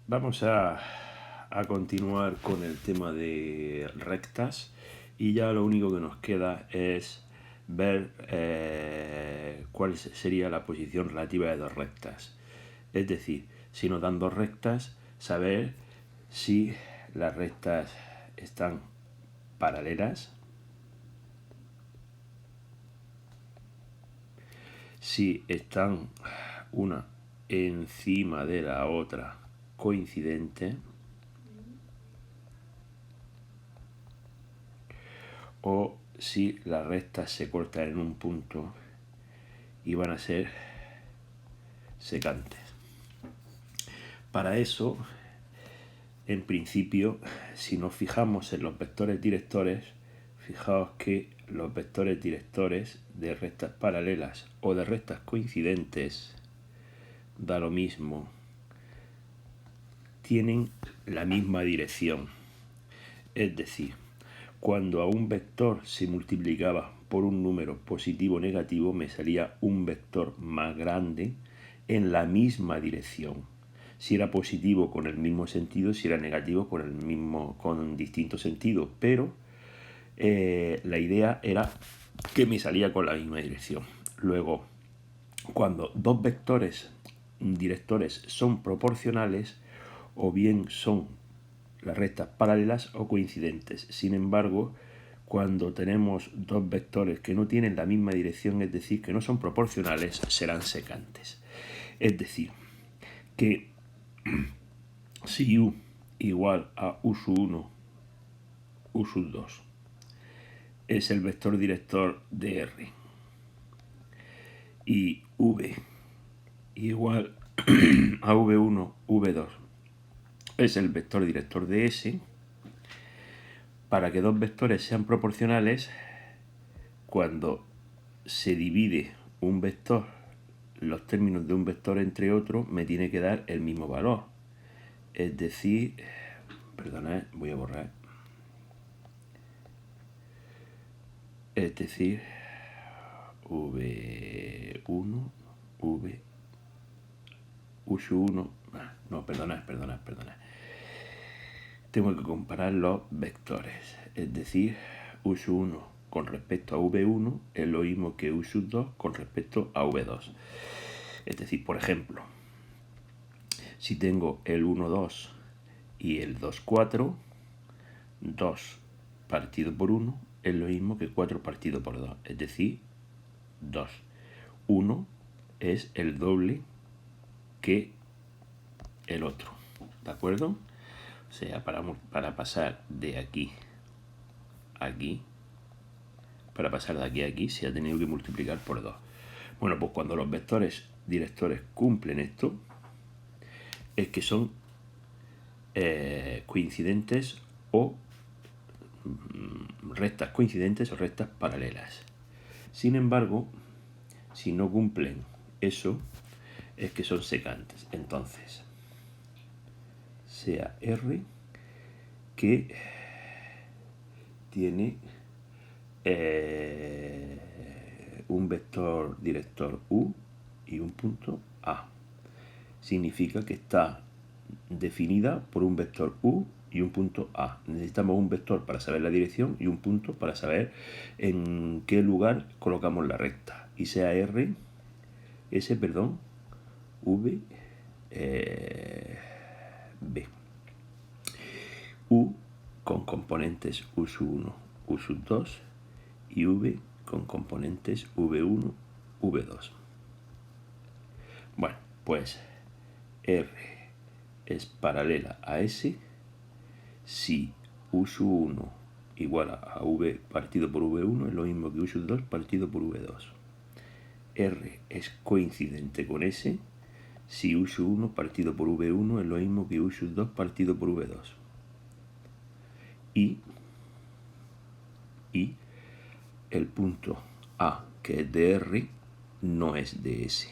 Vamos a continuar con el tema de rectas y ya lo único que nos queda es ver cuál sería la posición relativa de dos rectas. Es decir, si nos dan dos rectas, saber si las rectas están paralelas, si están una encima de la otra coincidente, o si las rectas se cortan en un punto y van a ser secantes. Para eso, en principio, si nos fijamos en los vectores directores, fijaos que los vectores directores de rectas paralelas o de rectas coincidentes, da lo mismo, tienen la misma dirección. Es decir, cuando a un vector se multiplicaba por un número positivo o negativo, me salía un vector más grande en la misma dirección. Si era positivo con el mismo sentido, si era negativo con distinto sentido, pero la idea era que me salía con la misma dirección. Luego, cuando dos vectores directores son proporcionales, o bien son las rectas paralelas o coincidentes. Sin embargo, cuando tenemos dos vectores que no tienen la misma dirección, es decir, que no son proporcionales, serán secantes. Es decir, que si U igual a U sub 1, U sub 2 es el vector director de R y V igual a V1, V2 es el vector director de S, para que dos vectores sean proporcionales, cuando se divide un vector, los términos de un vector entre otros, me tiene que dar el mismo valor. Es decir, perdonad, voy a borrar. Es decir, V1, V, U1, no, perdonad. Tengo que comparar los vectores. Es decir, U1 con respecto a V1 es lo mismo que U2 con respecto a V2. Es decir, por ejemplo, si tengo el 1, 2 y el 2, 4, 2 partido por 1 es lo mismo que 4 partido por 2, es decir, 2. 1 es el doble que el otro, ¿de acuerdo? O sea, para pasar de aquí a aquí, para pasar de aquí a aquí, se ha tenido que multiplicar por 2. Bueno, pues cuando los vectores directores cumplen esto, es que son coincidentes o rectas coincidentes o rectas paralelas. Sin embargo, si no cumplen eso, es que son secantes. Entonces, sea R que tiene un vector director U y un punto A. Significa que está definida por un vector U y un punto A. Necesitamos un vector para saber la dirección y un punto para saber en qué lugar colocamos la recta. Y sea R, S, perdón, V, B. U con componentes U sub 1, U sub 2 y V con componentes V1, V2. Bueno, pues R es paralela a S si U sub 1 igual a V partido por V1 es lo mismo que U sub 2 partido por V2. R es coincidente con S si U sub 1 partido por V1 es lo mismo que U sub 2 partido por V2. Y el punto A, que es de R, no es de S.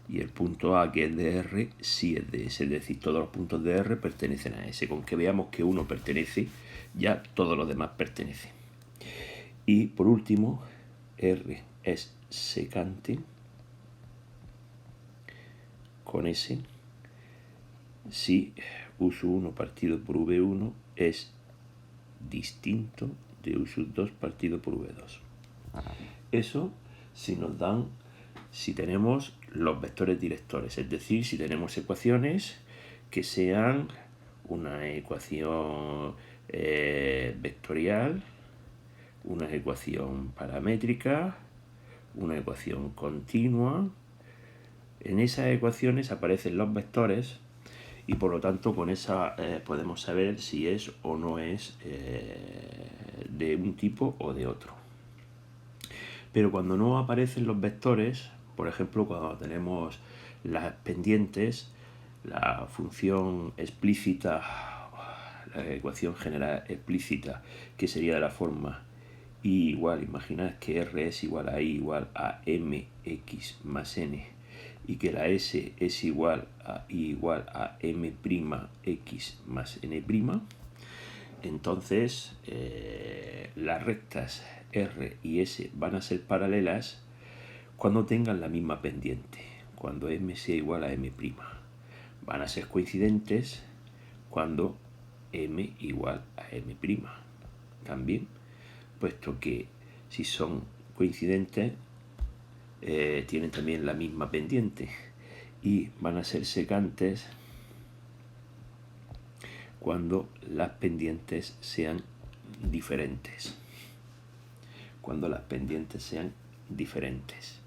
Y el punto A, que es de R, sí es de S. Es decir, todos los puntos de R pertenecen a S. Con que veamos que uno pertenece, ya todos los demás pertenecen. Y por último, R es secante con S si U1 partido por V1 es distinto de U2 partido por V2. Eso si nos dan, si tenemos los vectores directores, es decir, si tenemos ecuaciones que sean una ecuación vectorial, una ecuación paramétrica, una ecuación continua. En esas ecuaciones aparecen los vectores y por lo tanto con esa podemos saber si es o no es de un tipo o de otro. Pero cuando no aparecen los vectores, por ejemplo cuando tenemos las pendientes, la función explícita, la ecuación general explícita, que sería de la forma y igual, imaginad que R es igual a I igual a mx más n y que la S es igual a I igual a m'x más n', entonces las rectas R y S van a ser paralelas cuando tengan la misma pendiente, cuando M sea igual a M'. Van a ser coincidentes cuando M igual a M'. También, puesto que si son coincidentes, tienen también la misma pendiente y van a ser secantes cuando las pendientes sean diferentes. Cuando las pendientes sean diferentes.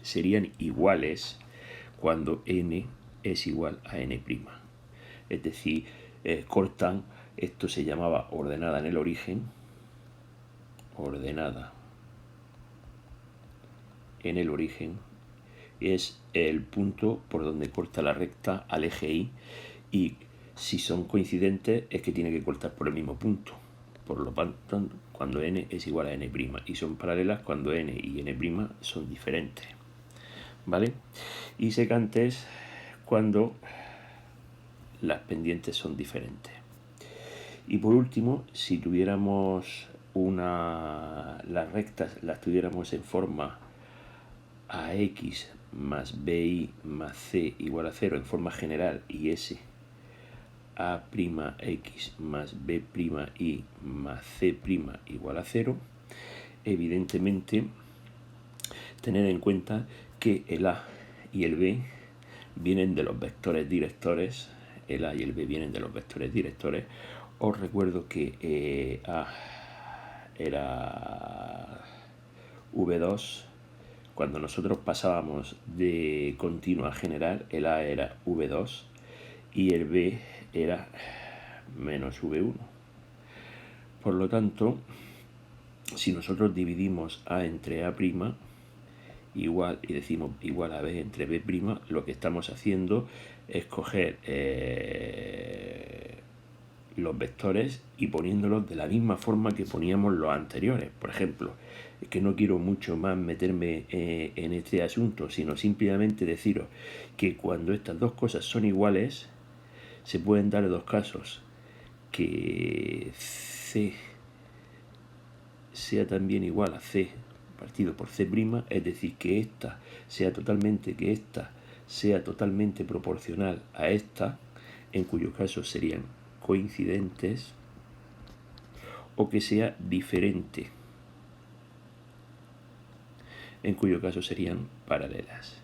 Serían iguales cuando n es igual a n'. Es decir, cortan, esto se llamaba ordenada en el origen, ordenada en el origen, es el punto por donde corta la recta al eje Y, y si son coincidentes es que tiene que cortar por el mismo punto. Por lo tanto, cuando n es igual a n', y son paralelas cuando n y n' son diferentes, ¿vale? Y secantes cuando las pendientes son diferentes. Y por último, si tuviéramos las rectas las tuviéramos en forma ax más bi más c igual a 0 en forma general y s a'x más b'i más c' igual a 0, evidentemente tener en cuenta que el a y el b vienen de los vectores directores, el a y el b vienen de los vectores directores. Os recuerdo que a era v2. Cuando nosotros pasábamos de continua a general, el a era v2 y el b era menos v1. Por lo tanto, si nosotros dividimos a entre a' igual y decimos igual a b entre b', lo que estamos haciendo es coger los vectores y poniéndolos de la misma forma que poníamos los anteriores. Por ejemplo, es que no quiero mucho más meterme en este asunto, sino simplemente deciros que cuando estas dos cosas son iguales, se pueden dar dos casos: que C sea también igual a C partido por C', es decir, que esta sea totalmente proporcional a esta, en cuyo caso serían coincidentes, o que sea diferente, en cuyo caso serían paralelas.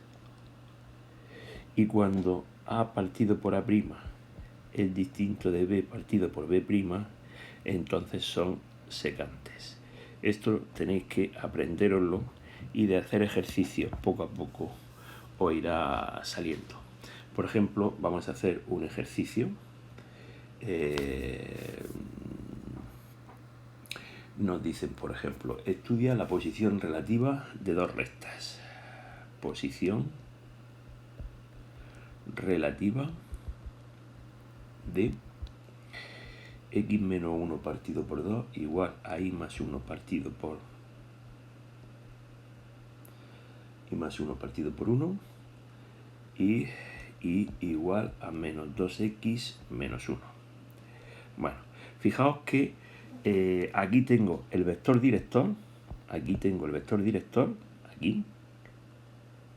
Y cuando A partido por A' es distinto de B partido por B', entonces son secantes. Esto tenéis que aprendéroslo y de hacer ejercicios poco a poco os irá saliendo. Por ejemplo, vamos a hacer un ejercicio. Nos dicen, por ejemplo, estudia la posición relativa de dos rectas. Posición relativa de x menos 1 partido por 2 igual a y más 1 partido por 1 y igual a menos 2x menos 1. Bueno, fijaos que aquí tengo el vector director, aquí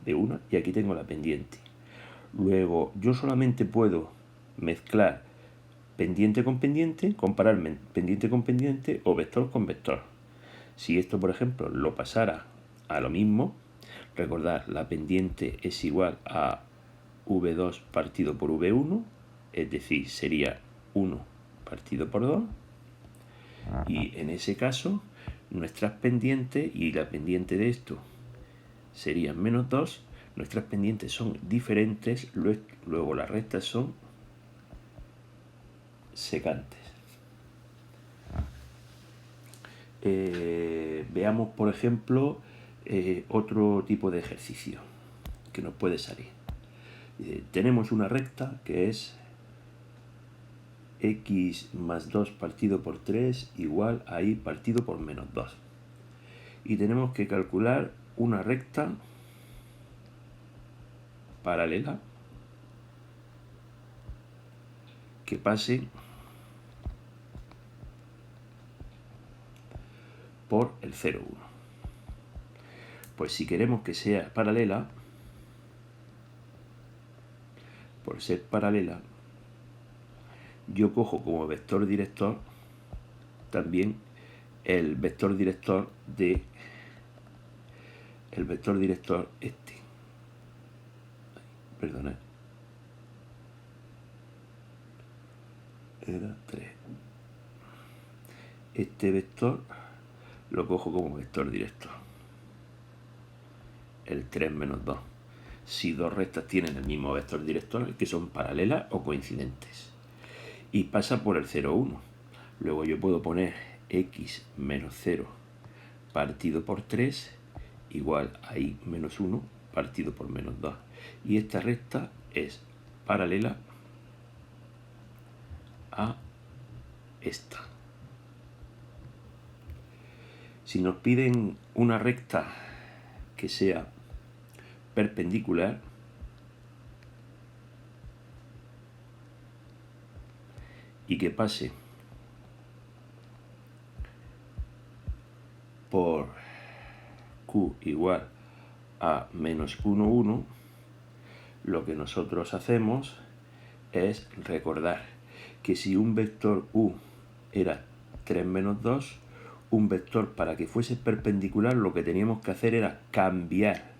de 1 y aquí tengo la pendiente. Luego, yo solamente puedo mezclar pendiente con pendiente, comparar pendiente con pendiente o vector con vector. Si esto, por ejemplo, lo pasara a lo mismo, recordad, la pendiente es igual a V2 partido por V1, es decir, sería 1 partido por 2. Y en ese caso, nuestras pendientes y la pendiente de esto serían menos 2. Nuestras pendientes son diferentes, luego las rectas son secantes. Veamos, por ejemplo, otro tipo de ejercicio que nos puede salir. Tenemos una recta que es x más 2 partido por 3 igual a y partido por menos 2. Y tenemos que calcular una recta paralela que pase por el 0,1. Pues si queremos que sea paralela, por ser paralela, yo cojo como vector director también el vector director este. Perdona. Era 3. Este vector lo cojo como vector director. El 3 menos 2. Si dos rectas tienen el mismo vector director, es que son paralelas o coincidentes. Y pasa por el 0,1. Luego yo puedo poner x menos 0 partido por 3 igual a y menos 1 partido por menos 2. Y esta recta es paralela a esta. Si nos piden una recta que sea perpendicular, y que pase por Q igual a menos 1, 1, lo que nosotros hacemos es recordar que si un vector U era 3 menos 2, un vector para que fuese perpendicular lo que teníamos que hacer era cambiar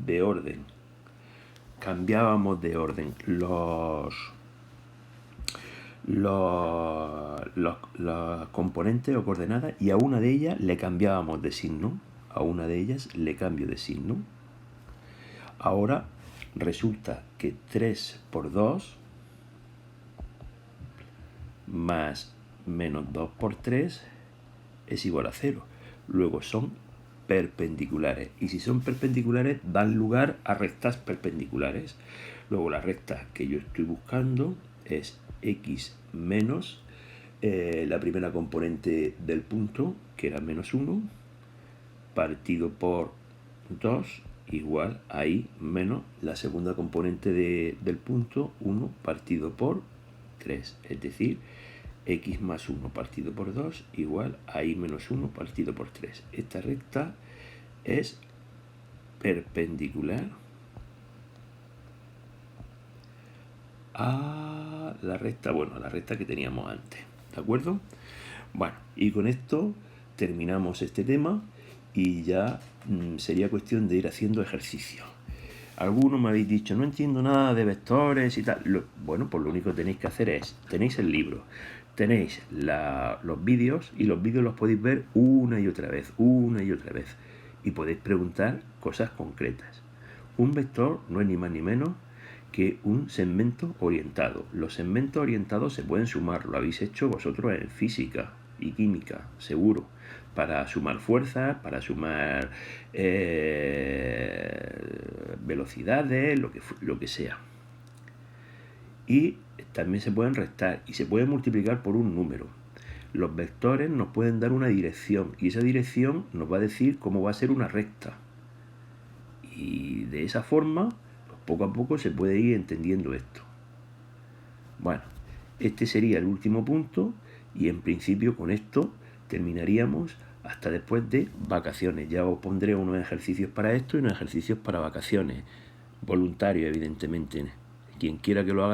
de orden. Cambiábamos de orden los componentes o coordenadas y a una de ellas le cambiábamos de signo. A una de ellas le cambio de signo. Ahora resulta que 3 por 2 más menos 2 por 3 es igual a 0. Luego son perpendiculares. Y si son perpendiculares, dan lugar a rectas perpendiculares. Luego la recta que yo estoy buscando es x menos la primera componente del punto, que era menos 1, partido por 2 igual a y menos la segunda componente del punto, 1 partido por 3. Es decir, x más 1 partido por 2 igual a y menos 1 partido por 3. Esta recta es perpendicular a la recta, la recta que teníamos antes, ¿de acuerdo? Bueno, y con esto terminamos este tema y ya sería cuestión de ir haciendo ejercicios. Algunos me habéis dicho, no entiendo nada de vectores y tal. Bueno, pues lo único que tenéis que hacer es, tenéis el libro, tenéis los vídeos y los vídeos los podéis ver una y otra vez, y podéis preguntar cosas concretas. Un vector no es ni más ni menos que un segmento orientado. Los segmentos orientados se pueden sumar, lo habéis hecho vosotros en física y química, seguro, para sumar fuerzas, para sumar velocidades, lo que sea. Y también se pueden restar y se puede multiplicar por un número. Los vectores nos pueden dar una dirección y esa dirección nos va a decir cómo va a ser una recta. Y de esa forma, pues poco a poco se puede ir entendiendo esto. Bueno, este sería el último punto y en principio con esto terminaríamos hasta después de vacaciones. Ya os pondré unos ejercicios para esto y unos ejercicios para vacaciones. voluntario, evidentemente. Quien quiera que lo haga